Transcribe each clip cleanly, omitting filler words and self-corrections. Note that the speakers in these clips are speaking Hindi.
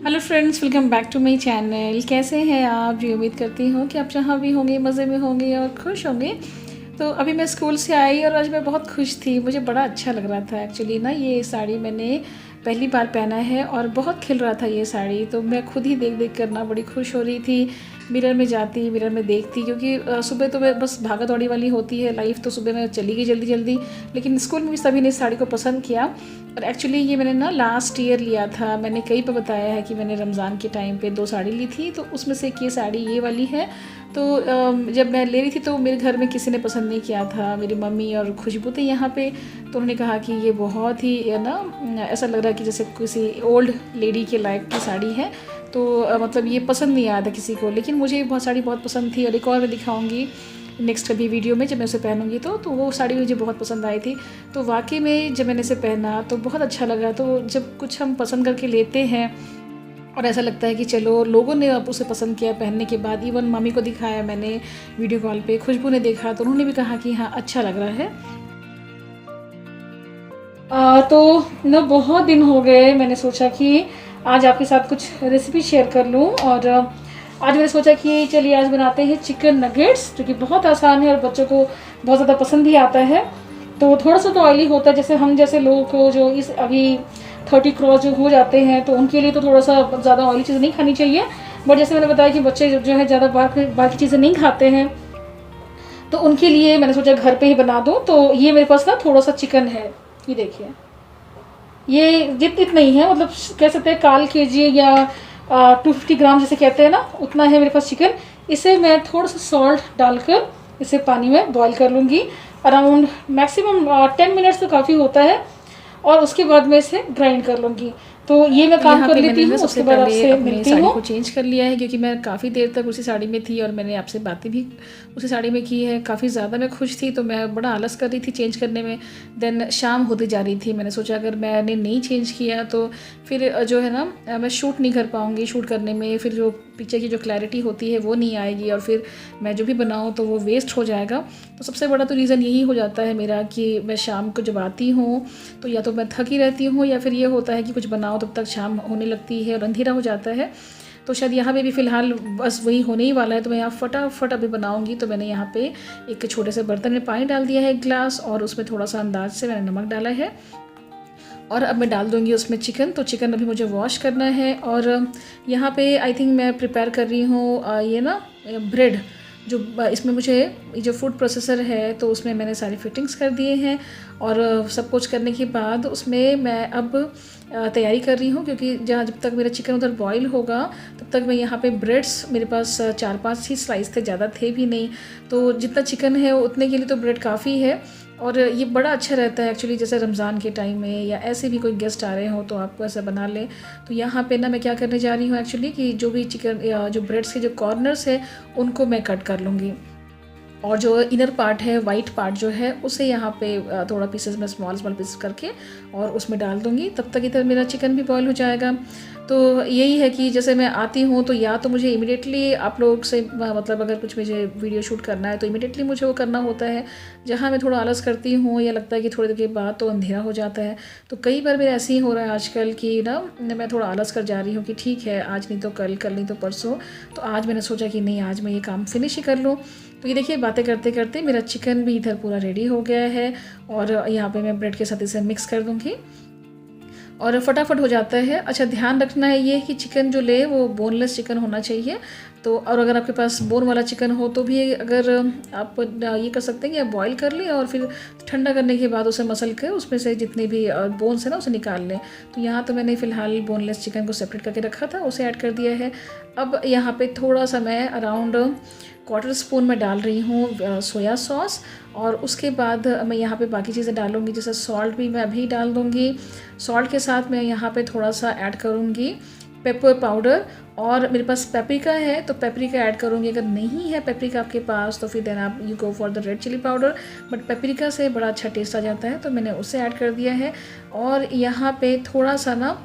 Hello friends, welcome back to my channel. कैसे हैं आप? जी उम्मीद करती हूँ कि आप जहाँ भी होंगे मज़े में होंगे और खुश होंगे। तो अभी मैं स्कूल से आई और आज मैं बहुत खुश थी। मुझे बड़ा अच्छा लग रहा था एक्चुअली ना। ये साड़ी मैंने पहली बार पहना है और बहुत खिल रहा था ये साड़ी। तो मैं खुद ही देख देख कर ना बड़ी खुश हो रही थी। मिरर में जाती, मिरर में देखती, क्योंकि सुबह तो मैं बस भागा दौड़ी वाली होती है लाइफ। तो सुबह मैं चली गई जल्दी जल्दी, लेकिन स्कूल में भी सभी ने इस साड़ी को पसंद किया। और एक्चुअली ये मैंने ना लास्ट ईयर लिया था। मैंने कई बार बताया है कि मैंने रमज़ान के टाइम पे 2 साड़ी ली थी, तो उसमें से एक ये साड़ी ये वाली है। तो जब मैं ले रही थी तो मेरे घर में किसी ने पसंद नहीं किया था। मेरी मम्मी और खुशबू थे यहाँ पे, तो उन्होंने कहा कि ये बहुत ही ना ऐसा लग रहा है कि जैसे किसी ओल्ड लेडी के लायक की साड़ी है। तो मतलब ये पसंद नहीं आया था किसी को, लेकिन मुझे बहुत साड़ी बहुत पसंद थी। और एक और मैं दिखाऊंगी नेक्स्ट कभी वीडियो में जब मैं उसे पहनूंगी तो वो साड़ी मुझे बहुत पसंद आई थी। तो वाकई में जब मैंने इसे पहना तो बहुत अच्छा लगा। तो जब कुछ हम पसंद करके लेते हैं और ऐसा लगता है कि चलो लोगों ने अब उसे पसंद किया पहनने के बाद, इवन मम्मी को दिखाया मैंने वीडियो कॉल पे, खुशबू ने देखा तो उन्होंने भी कहा कि हाँ अच्छा लग रहा है। तो ना बहुत दिन हो गए, मैंने सोचा कि आज आपके साथ कुछ रेसिपी शेयर कर लूँ। और आज मैंने सोचा कि चलिए आज बनाते हैं चिकन नगेट्स, जो कि बहुत आसान है और बच्चों को बहुत ज़्यादा पसंद भी आता है। तो थोड़ा सा तो ऑयली होता है, जैसे हम जैसे लोगों को जो इस अभी 30 क्रॉस जो हो जाते हैं तो उनके लिए तो थोड़ा सा ज़्यादा ऑयली चीज़ नहीं खानी चाहिए। बट जैसे मैंने बताया कि बच्चे जो है ज़्यादा बाहर की चीज़ें नहीं खाते हैं, तो उनके लिए मैंने सोचा घर पे ही बना दूँ। तो ये मेरे पास ना थोड़ा सा चिकन है, ये देखिए। ये इतना ही है, मतलब कह सकते हैं काल केजी या 250 ग्राम जैसे कहते हैं ना, उतना है मेरे पास चिकन। इसे मैं थोड़ा सा सॉल्ट डालकर इसे पानी में बॉईल कर लूँगी। अराउंड मैक्सिमम 10 मिनट्स तो काफ़ी होता है। और उसके बाद मैं इसे ग्राइंड कर लूँगी। तो ये मैं काम कर लेती हूँ, उसके बाद आपसे मिलती हूँ। साड़ी को चेंज कर लिया है क्योंकि मैं काफ़ी देर तक उसी साड़ी में थी और मैंने आपसे बातें भी उसी साड़ी में की है। काफ़ी ज़्यादा मैं खुश थी, तो मैं बड़ा आलस कर रही थी चेंज करने में। देन शाम होती जा रही थी, मैंने सोचा अगर मैंने नहीं चेंज किया तो फिर जो है ना मैं शूट नहीं कर पाऊँगी। शूट करने में फिर जो पीछे की जो क्लैरिटी होती है वो नहीं आएगी और फिर मैं जो भी बनाऊँ तो वो वेस्ट हो जाएगा। तो सबसे बड़ा तो रीज़न यही हो जाता है मेरा कि मैं शाम को जब आती हूँ तो या तो मैं थकी रहती हूँ या फिर ये होता है कि कुछ बनाओ तब तक शाम होने लगती है और अंधेरा हो जाता है। तो शायद यहाँ पे भी फ़िलहाल बस वही होने ही वाला है। तो मैं यहाँ फटाफट अभी बनाऊँगी। तो मैंने यहाँ पे एक छोटे से बर्तन में पानी डाल दिया है, 1 गिलास, और उसमें थोड़ा सा अंदाज से मैंने नमक डाला है। और अब मैं डाल दूँगी उसमें चिकन। तो चिकन अभी मुझे वॉश करना है। और यहाँ पे आई थिंक मैं प्रिपेयर कर रही हूँ ये ना ब्रेड, जो इसमें मुझे जो फूड प्रोसेसर है तो उसमें मैंने सारी फिटिंग्स कर दिए हैं। और सब कुछ करने के बाद उसमें मैं अब तैयारी कर रही हूँ, क्योंकि जब तक मेरा चिकन उधर बॉईल होगा तब तक मैं यहाँ पे ब्रेड्स, मेरे पास 4-5 ही स्लाइस थे, ज़्यादा थे भी नहीं। तो जितना चिकन है उतने के लिए तो ब्रेड काफ़ी है। और ये बड़ा अच्छा रहता है एक्चुअली, जैसे रमज़ान के टाइम में या ऐसे भी कोई गेस्ट आ रहे हो तो आपको ऐसा बना लें। तो यहाँ पे ना मैं क्या करने जा रही हूँ एक्चुअली कि जो भी चिकन या जो ब्रेड्स के जो कॉर्नर्स है उनको मैं कट कर लूँगी। और जो इनर पार्ट है, वाइट पार्ट जो है, उसे यहाँ पे थोड़ा पीसेस में स्मॉल पीसेस करके और उसमें डाल दूँगी। तब तक इधर मेरा चिकन भी बॉईल हो जाएगा। तो यही है कि जैसे मैं आती हूँ तो या तो मुझे इमीडिएटली आप लोग से मतलब अगर कुछ मुझे वीडियो शूट करना है तो इमीडिएटली मुझे वो करना होता है। जहाँ मैं थोड़ा आलस करती हूँ या लगता है कि थोड़ी देर के बाद तो अंधेरा हो जाता है। तो कई बार मेरा ऐसे ही हो रहा है आजकल कि ना मैं थोड़ा आलस कर जा रही हूँ कि ठीक है आज नहीं तो कल, कल नहीं तो परसों। तो आज मैंने सोचा कि नहीं, आज मैं ये काम फिनिश ही कर लूँ। तो ये देखिए बातें करते करते मेरा चिकन भी इधर पूरा रेडी हो गया है। और यहाँ पे मैं ब्रेड के साथ इसे मिक्स कर दूँगी और फटाफट हो जाता है। अच्छा ध्यान रखना है ये कि चिकन जो ले वो बोनलेस चिकन होना चाहिए। तो और अगर आपके पास बोन वाला चिकन हो तो भी अगर आप ये कर सकते हैं कि आप बॉईल कर लें और फिर ठंडा करने के बाद उसे मसल कर उसमें से जितने भी बोन्स हैं ना उसे निकाल लें। तो यहाँ तो मैंने फ़िलहाल बोनलेस चिकन को सेपरेट करके रखा था, उसे ऐड कर दिया है। अब यहाँ पे थोड़ा सा मैं अराउंड 1/4 स्पून में डाल रही हूँ सोया सॉस। और उसके बाद मैं यहाँ पे बाकी चीज़ें डालूँगी, जैसे सॉल्ट भी मैं अभी डाल दूँगी। सॉल्ट के साथ मैं यहाँ पे थोड़ा सा ऐड करूँगी पेपर पाउडर। और मेरे पास पेपरिका है तो पेपरिका ऐड करूँगी। अगर नहीं है पेपरिका आपके पास तो फिर देन आप you go for the red chilli powder, but paprika से बड़ा अच्छा टेस्ट आ जाता है तो मैंने उसे ऐड कर दिया है। और यहाँ पे थोड़ा सा ना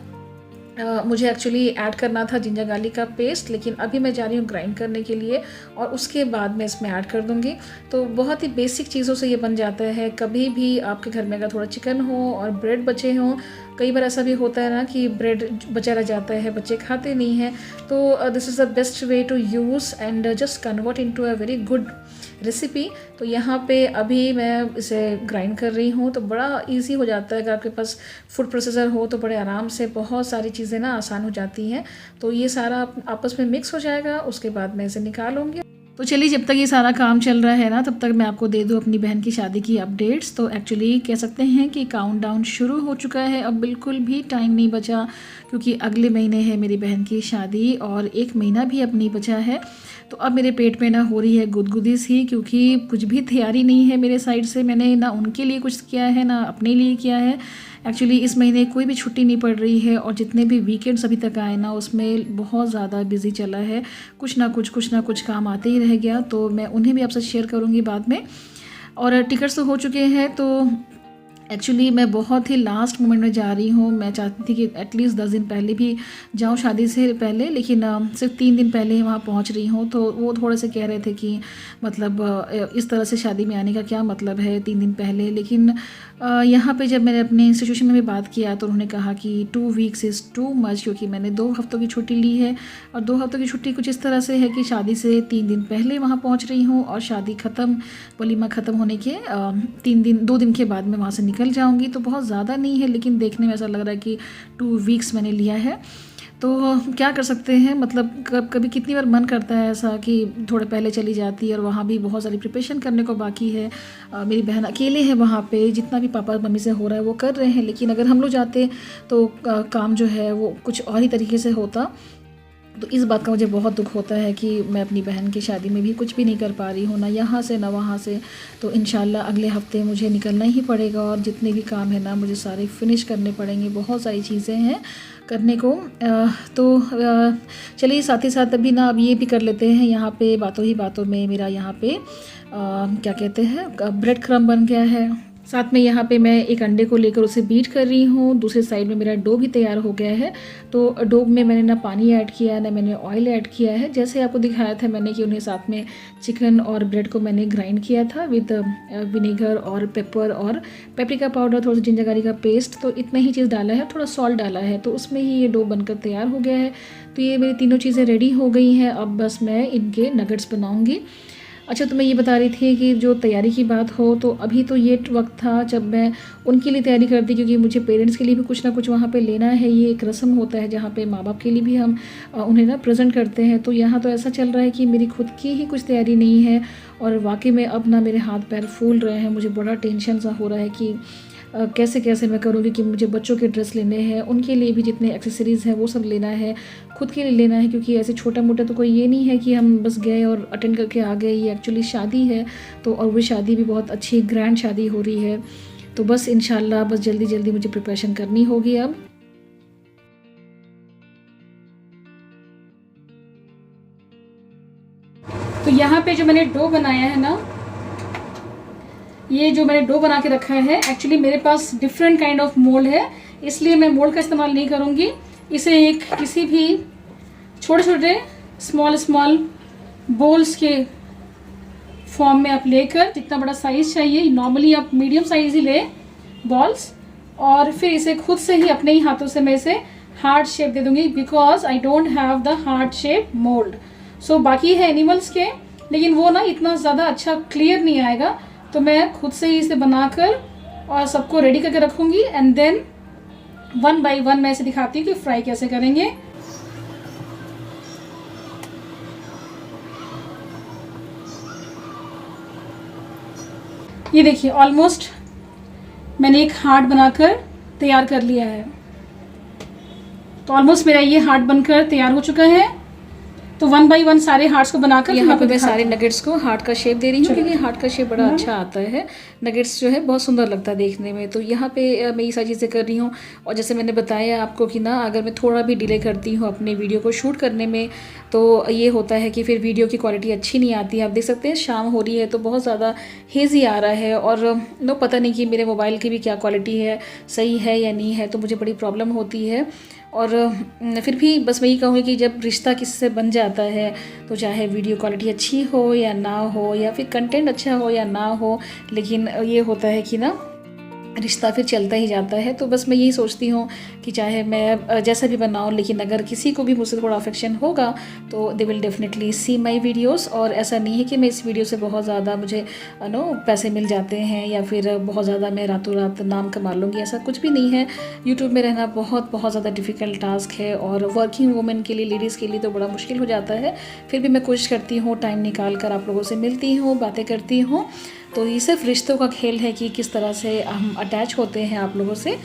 मुझे एक्चुअली ऐड करना था जिंजर गार्लिक का पेस्ट, लेकिन अभी मैं जा रही हूँ ग्राइंड करने के लिए और उसके बाद मैं इसमें ऐड कर दूँगी। तो बहुत ही बेसिक चीज़ों से ये बन जाता है। कभी भी आपके घर में अगर थोड़ा चिकन हो और ब्रेड बचे हों कई बार ऐसा भी होता है ना कि ब्रेड बचा रह जाता है, बच्चे खाते नहीं हैं, तो this is the best way to use and just convert into a very good recipe. तो यहाँ पे अभी मैं इसे ग्राइंड कर रही हूँ, तो बड़ा इजी हो जाता है। अगर आपके पास फूड प्रोसेसर हो तो बड़े आराम से बहुत सारी चीज़ें ना आसान हो जाती हैं। तो ये सारा आपस में मिक्स हो जाएगा, उसके बाद मैं इसे निकालूंगी। तो चलिए, जब तक ये सारा काम चल रहा है ना, तब तक मैं आपको दे दूँ अपनी बहन की शादी की अपडेट्स। तो एक्चुअली कह सकते हैं कि काउंटडाउन शुरू हो चुका है, अब बिल्कुल भी टाइम नहीं बचा, क्योंकि अगले महीने है मेरी बहन की शादी और 1 महीना भी अब नहीं बचा है। तो अब मेरे पेट में ना हो रही है गुदगुदी सी, क्योंकि कुछ भी तैयारी नहीं है मेरे साइड से। मैंने ना उनके लिए कुछ किया है ना अपने लिए किया है। एक्चुअली इस महीने कोई भी छुट्टी नहीं पड़ रही है, और जितने भी वीकेंड्स अभी तक आए ना, उसमें बहुत ज़्यादा बिजी चला है। कुछ ना कुछ काम आते ही रह गया, तो मैं उन्हें भी आपसे शेयर करूँगी बाद में। और टिकट्स तो हो चुके हैं, तो एक्चुअली मैं बहुत ही लास्ट मोमेंट में जा रही हूँ। मैं चाहती थी कि एटलीस्ट 10 दिन पहले भी जाऊँ शादी से पहले, लेकिन सिर्फ 3 दिन पहले ही वहाँ पहुँच रही हूँ। तो वो थोड़े से कह रहे थे कि मतलब इस तरह से शादी में आने का क्या मतलब है 3 दिन पहले। लेकिन यहाँ पे जब मैंने अपने इंस्टीट्यूशन में भी बात किया तो उन्होंने कहा कि 2 वीक्स इज़ टू मच, क्योंकि मैंने 2 हफ्तों की छुट्टी ली है। और 2 हफ्तों की छुट्टी कुछ इस तरह से है कि शादी से 3 दिन पहले वहाँ पहुँच रही हूँ, और शादी ख़त्म, वलीमा ख़त्म होने के 2 दिन के बाद मैं वहाँ से निकल जाऊंगी। तो बहुत ज़्यादा नहीं है, लेकिन देखने में ऐसा लग रहा है कि 2 वीक्स मैंने लिया है। तो क्या कर सकते हैं, मतलब कभी कितनी बार मन करता है ऐसा कि थोड़े पहले चली जाती है, और वहाँ भी बहुत सारी प्रिपरेशन करने को बाकी है। मेरी बहन अकेले है वहाँ पे, जितना भी पापा मम्मी से हो रहा है वो कर रहे हैं, लेकिन अगर हम लोग जाते तो काम जो है वो कुछ और ही तरीके से होता। तो इस बात का मुझे बहुत दुख होता है कि मैं अपनी बहन की शादी में भी कुछ भी नहीं कर पा रही हूँ, ना यहाँ से ना वहाँ से। तो इंशाल्लाह अगले हफ्ते मुझे निकलना ही पड़ेगा, और जितने भी काम है ना मुझे सारे फिनिश करने पड़ेंगे। बहुत सारी चीज़ें हैं करने को। चलिए, साथ ही साथ अभी ना अब ये भी कर लेते हैं। यहाँ पे बातों ही बातों में मेरा यहाँ पे क्या कहते हैं, ब्रेड क्रम्ब बन गया है। साथ में यहाँ पे मैं एक अंडे को लेकर उसे बीट कर रही हूँ। दूसरे साइड में मेरा डो भी तैयार हो गया है। तो डो में मैंने ना पानी ऐड किया है, ना मैंने ऑयल ऐड किया है। जैसे आपको दिखाया था मैंने कि उन्हें साथ में चिकन और ब्रेड को मैंने ग्राइंड किया था विद विनेगर और पेपर और पेपरिका पाउडर, थोड़ा सा जिंजर गार्लिक का पेस्ट। तो इतना ही चीज़ डाला है, थोड़ा सॉल्ट डाला है, तो उसमें ही ये डो बनकर तैयार हो गया है। तो ये मेरी तीनों चीज़ें रेडी हो गई हैं। अब बस मैं इनके नगेट्स बनाऊँगी। अच्छा, तो मैं ये बता रही थी कि जो तैयारी की बात हो, तो अभी तो ये वक्त था जब मैं उनके लिए तैयारी करती, क्योंकि मुझे पेरेंट्स के लिए भी कुछ ना कुछ वहाँ पे लेना है। ये एक रस्म होता है जहाँ पे माँ बाप के लिए भी हम उन्हें ना प्रेजेंट करते हैं। तो यहाँ तो ऐसा चल रहा है कि मेरी खुद की ही कुछ तैयारी नहीं है, और वाकई में अब ना मेरे हाथ पैर फूल रहे हैं। मुझे बड़ा टेंशन सा हो रहा है कि कैसे कैसे मैं करूँगी, कि मुझे बच्चों के ड्रेस लेने हैं, उनके लिए भी जितने एक्सेसरीज़ हैं वो सब लेना है, खुद के लिए लेना है। क्योंकि ऐसे छोटा मोटा तो कोई ये नहीं है कि हम बस गए और अटेंड करके आ गए। ये एक्चुअली शादी है, तो और वो शादी भी बहुत अच्छी ग्रैंड शादी हो रही है। तो बस इंशाल्लाह बस जल्दी जल्दी मुझे प्रिपरेशन करनी होगी अब। तो यहाँ पे जो मैंने डो बनाया है ना, ये जो मैंने डो बना के रखा है, एक्चुअली मेरे पास डिफरेंट काइंड ऑफ मोल्ड है, इसलिए मैं मोल्ड का इस्तेमाल नहीं करूँगी। इसे एक किसी भी छोटे छोटे स्मॉल बोल्स के फॉर्म में आप लेकर, जितना बड़ा साइज़ चाहिए, नॉर्मली आप मीडियम साइज़ ही ले बॉल्स, और फिर इसे खुद से ही अपने ही हाथों से मैं इसे हार्ट शेप दे दूँगी, because I don't have the heart shape mould. So बाकी है एनिमल्स के, लेकिन वो ना इतना ज़्यादा अच्छा क्लियर नहीं आएगा। तो मैं खुद से ही इसे बनाकर और सबको रेडी करके रखूँगी, एंड देन 1 बाय 1 मैं इसे दिखाती हूँ कि फ्राई कैसे करेंगे। ये देखिए, ऑलमोस्ट मैंने एक हार्ट बनाकर तैयार कर लिया है। तो ऑलमोस्ट मेरा ये हार्ट बनकर तैयार हो चुका है। तो 1 बाय 1 सारे हार्ट्स को बनाकर यहाँ पे मैं सारे नगेट्स को हार्ट का शेप दे रही हूँ, क्योंकि हार्ट का शेप बड़ा अच्छा आता है। नगेट्स जो है बहुत सुंदर लगता है देखने में। तो यहाँ पे मैं ये सारी चीज़ें कर रही हूँ। और जैसे मैंने बताया आपको कि ना, अगर मैं थोड़ा भी डिले करती हूँ अपने वीडियो को शूट करने में, तो ये होता है कि फिर वीडियो की क्वालिटी अच्छी नहीं आती है। आप देख सकते हैं शाम हो रही है तो बहुत ज़्यादा हेज़ी आ रहा है, और नो पता नहीं कि मेरे मोबाइल की भी क्या क्वालिटी है, सही है या नहीं है। तो मुझे बड़ी प्रॉब्लम होती है। और फिर भी बस मैं यही कहूँगी कि जब रिश्ता किसी से बन जाता है, तो चाहे वीडियो क्वालिटी अच्छी हो या ना हो, या फिर कंटेंट अच्छा हो या ना हो, लेकिन ये होता है कि ना, रिश्ता फिर चलता ही जाता है। तो बस मैं यही सोचती हूँ कि चाहे मैं जैसा भी बनाऊँ, लेकिन अगर किसी को भी मुझसे थोड़ा अफेक्शन होगा तो they will definitely see my videos. और ऐसा नहीं है कि मैं इस वीडियो से बहुत ज़्यादा मुझे पैसे मिल जाते हैं या फिर बहुत ज़्यादा मैं रातों रात नाम कमा लूँगी, ऐसा कुछ भी नहीं है। यूट्यूब में रहना बहुत बहुत ज़्यादा डिफ़िकल्ट टास्क है और वर्किंग वूमेन के लिए, लेडीज़ के लिए तो बड़ा मुश्किल हो जाता है। फिर भी मैं कोशिश करती हूँ टाइम निकाल कर आप लोगों से मिलती हूँ, बातें करती हूँ। तो ये सिर्फ रिश्तों का खेल है कि किस तरह से हम अटैच होते हैं आप लोगों से,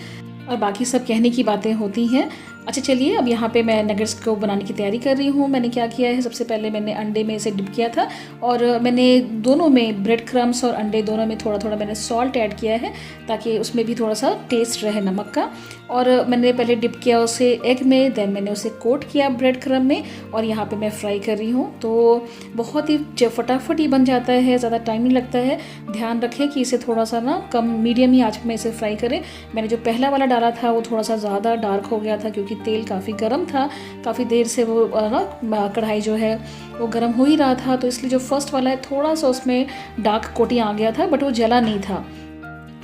और बाकी सब कहने की बातें होती हैं। अच्छा चलिए, अब यहाँ पे मैं नगेट्स को बनाने की तैयारी कर रही हूँ। मैंने क्या किया है, सबसे पहले मैंने अंडे में इसे डिप किया था और मैंने दोनों में ब्रेड क्रम्स और अंडे दोनों में थोड़ा थोड़ा मैंने सॉल्ट ऐड किया है ताकि उसमें भी थोड़ा सा टेस्ट रहे नमक का। और मैंने पहले डिप किया उसे एग में, देन मैंने उसे कोट किया ब्रेड क्रम्ब में और यहाँ पे मैं फ्राई कर रही हूँ। तो बहुत ही फटाफट ही बन जाता है, ज़्यादा टाइम नहीं लगता है। ध्यान रखें कि इसे थोड़ा सा ना कम मीडियम ही आँच में इसे फ्राई करें। मैंने जो पहला वाला डाला था वो थोड़ा सा ज़्यादा डार्क हो गया था क्योंकि तेल काफ़ी गर्म था, काफ़ी देर से वो ना कढ़ाई जो है वो गर्म हो ही रहा था, तो इसलिए जो फर्स्ट वाला है थोड़ा सा उसमें डार्क कोटिंग आ गया था, बट वो जला नहीं था।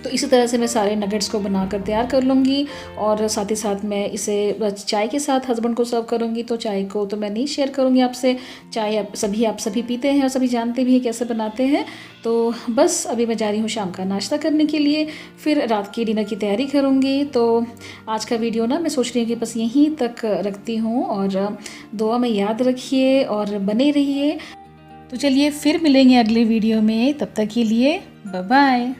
तो इसी तरह से मैं सारे नगेट्स को बनाकर तैयार कर लूँगी और साथ ही साथ मैं इसे चाय के साथ हस्बैंड को सर्व करूँगी। तो चाय को तो मैं नहीं शेयर करूँगी आपसे, चाय आप सभी पीते हैं और सभी जानते भी हैं कैसे बनाते हैं। तो बस अभी मैं जा रही हूँ शाम का नाश्ता करने के लिए, फिर रात की डिनर की तैयारी करूँगी। तो आज का वीडियो ना मैं सोच रही हूँ कि बस यहीं तक रखती हूँ और दुआ में याद रखिए और बने रहिए। तो चलिए फिर मिलेंगे अगले वीडियो में, तब तक के लिए बाय बाय।